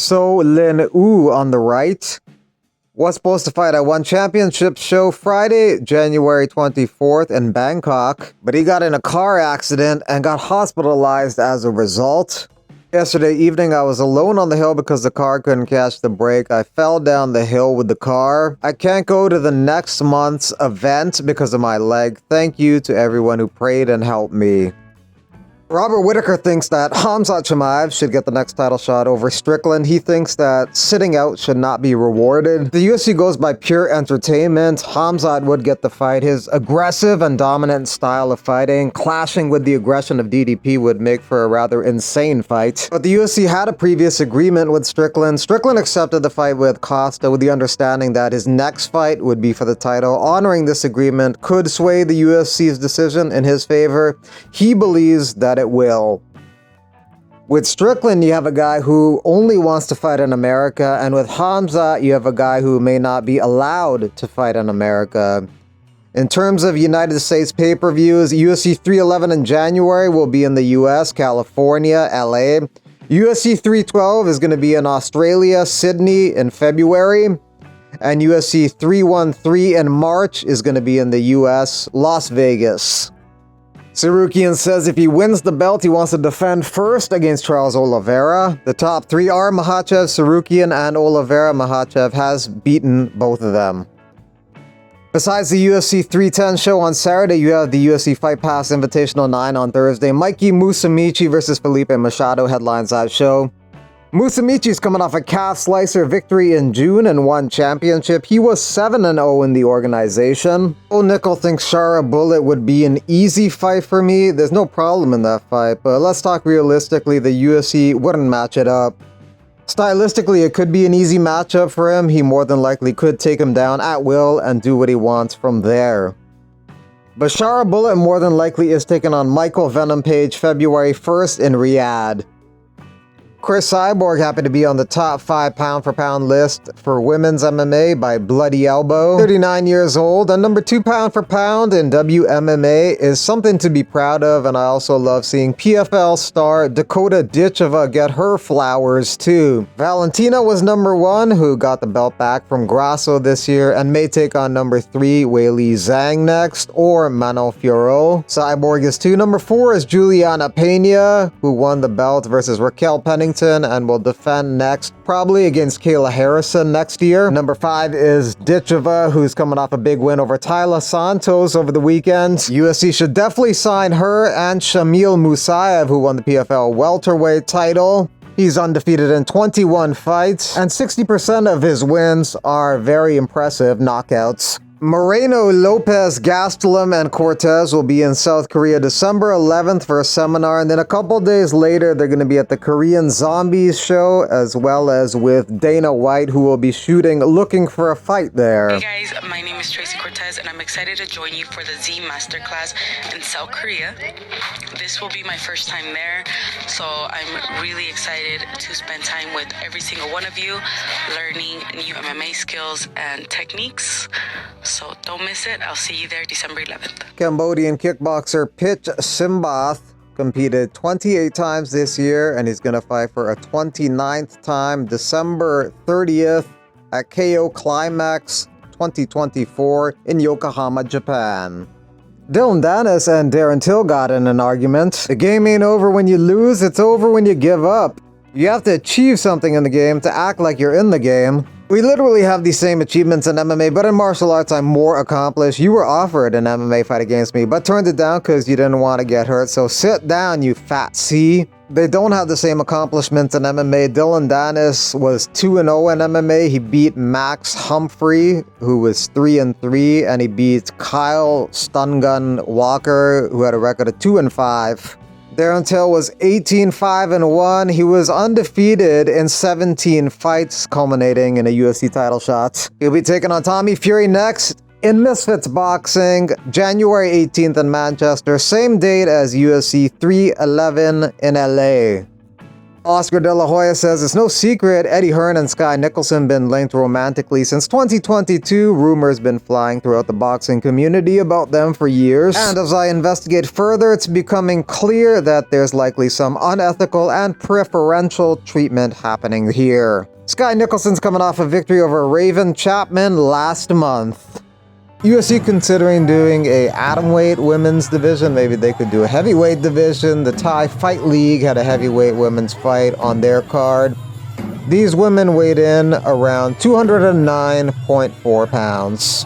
So Lin Wu on the right was supposed to fight at one championship show Friday, January 24th in Bangkok, but he got in a car accident and got hospitalized as a result. Yesterday evening, I was alone on the hill because the car couldn't catch the brake. I fell down the hill with the car. I can't go to the next month's event because of my leg. Thank you to everyone who prayed and helped me. Robert Whittaker thinks that Khamzat Chimaev should get the next title shot over Strickland. He thinks that sitting out should not be rewarded. The UFC goes by pure entertainment. Khamzat would get the fight. His aggressive and dominant style of fighting, clashing with the aggression of DDP, would make for a rather insane fight. But the UFC had a previous agreement with Strickland. Strickland accepted the fight with Costa with the understanding that his next fight would be for the title. Honoring this agreement could sway the UFC's decision in his favor. He believes that it will. With Strickland, you have a guy who only wants to fight in America, and with Khamzat, you have a guy who may not be allowed to fight in America. In terms of United States pay-per-views, UFC 311 in January will be in the US, California, LA. UFC 312 is going to be in Australia, Sydney in February. And UFC 313 in March is going to be in the US, Las Vegas. Sarukian says if he wins the belt, he wants to defend first against Charles Oliveira. The top three are Makhachev, Sarukian, and Oliveira. Makhachev has beaten both of them. Besides the UFC 310 show on Saturday, you have the UFC Fight Pass Invitational 9 on Thursday. Mikey Musumeci versus Felipe Machado headlines that show. Musumeci's coming off a calf slicer victory in June and won championship. He was 7-0 in the organization. Old Nickel thinks Shara Bullet would be an easy fight for me. There's no problem in that fight, but let's talk realistically. The UFC wouldn't match it up. Stylistically, it could be an easy matchup for him. He more than likely could take him down at will and do what he wants from there. But Shara Bullet more than likely is taking on Michael Venom Page February 1st in Riyadh. Chris Cyborg happened to be on the top 5 pound-for-pound list for women's MMA by Bloody Elbow. 39 years old and number 2 pound-for-pound in WMMA is something to be proud of, and I also love seeing PFL star Dakota Ditcheva get her flowers too. Valentina was number 1, who got the belt back from Grasso this year and may take on number 3 Weili Zhang next, or Manon Fiorot. Cyborg is 2. Number 4 is Juliana Pena, who won the belt versus Raquel Pennington and will defend next, probably against Kayla Harrison next year. Number 5 is Ditcheva, who's coming off a big win over Tyla Santos over the weekend. UFC should definitely sign her and Shamil Musayev, who won the PFL welterweight title. He's undefeated in 21 fights, and 60% of his wins are very impressive knockouts. Moreno, Lopez, Gastelum, and Cortez will be in South Korea December 11th for a seminar, and then a couple days later they're going to be at the Korean Zombies show, as well as with Dana White, who will be shooting Looking for a Fight there. Hey guys, my name is Tracy Cortez, and I'm excited to join you for the Z Masterclass in South Korea. This will be my first time there, so I'm really excited to spend time with every single one of you, learning new MMA skills and techniques. So don't miss it. I'll see you there December 11th. Cambodian kickboxer Pitch Simbath competed 28 times this year, and he's going to fight for a 29th time December 30th at KO Climax 2024 in Yokohama, Japan. Dylan Dennis and Darren Till got in an argument. The game ain't over when you lose, it's over when you give up. You have to achieve something in the game to act like you're in the game. We literally have the same achievements in MMA, but in martial arts, I'm more accomplished. You were offered an MMA fight against me, but turned it down because you didn't want to get hurt. So sit down, you fat C. They don't have the same accomplishments in MMA. Dylan Dennis was 2-0 in MMA. He beat Max Humphrey, who was 3-3, and he beat Kyle Stungun Walker, who had a record of 2-5. Darren Till was 18-5-1. He was undefeated in 17 fights, culminating in a UFC title shot. He'll be taking on Tommy Fury next in Misfits Boxing, January 18th in Manchester, same date as UFC 311 in LA. Oscar De La Hoya says it's no secret Eddie Hearn and Sky Nicholson been linked romantically since 2022. Rumors been flying throughout the boxing community about them for years. And as I investigate further, it's becoming clear that there's likely some unethical and preferential treatment happening here. Sky Nicholson's coming off a victory over Raven Chapman last month. UFC considering doing a atomweight women's division. Maybe they could do a heavyweight division. The Thai Fight League had a heavyweight women's fight on their card. These women weighed in around 209.4 pounds.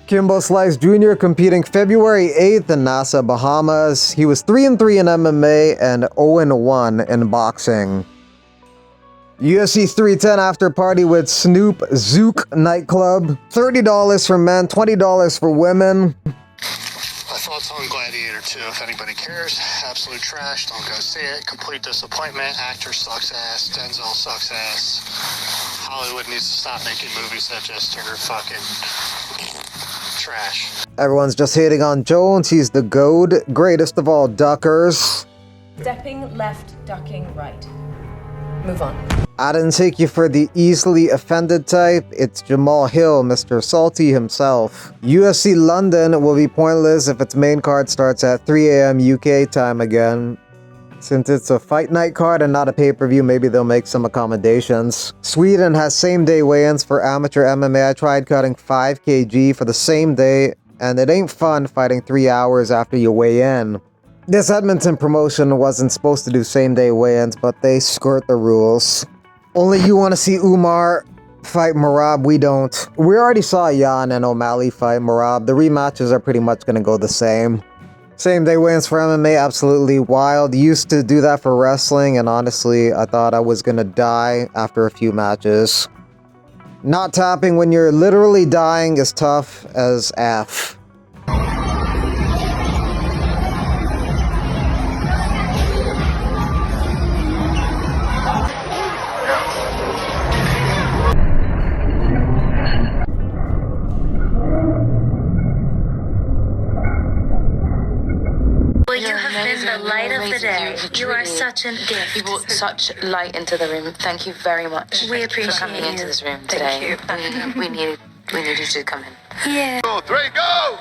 Kimbo Slice Jr. competing February 8th in Nassau, Bahamas. He was 3-3 in MMA and 0-1 in boxing. UFC 310 after party with Snoop Zook nightclub. $30 for men, $20 for women. My thoughts on Gladiator 2, if anybody cares. Absolute trash, don't go see it. Complete disappointment. Actor sucks ass. Denzel sucks ass. Hollywood needs to stop making movies that just are fucking trash. Everyone's just hating on Jones. He's the GOAT, greatest of all duckers. Stepping left, ducking right. Move on. I didn't take you for the easily offended type. It's Jamal Hill, Mr. Salty himself. UFC London will be pointless if its main card starts at 3 a.m. UK time again. Since it's a fight night card and not a pay-per-view, maybe they'll make some accommodations. Sweden has same-day weigh-ins for amateur MMA. I tried cutting 5 kg for the same day, and it ain't fun fighting 3 hours after you weigh in. This Edmonton promotion wasn't supposed to do same-day weigh-ins, but they skirt the rules. Only you want to see Umar fight Merab, we don't. We already saw Jan and O'Malley fight Merab. The rematches are pretty much going to go the same. Same-day weigh-ins for MMA, absolutely wild. Used to do that for wrestling, and honestly, I thought I was going to die after a few matches. Not tapping when you're literally dying is tough as F. Well, you have been the light of the day. You are such a gift. You brought such light into the room. Thank you very much. We appreciate for coming you. into this room today. Thank you. We needed you to come in. Yeah. 2, 3, go!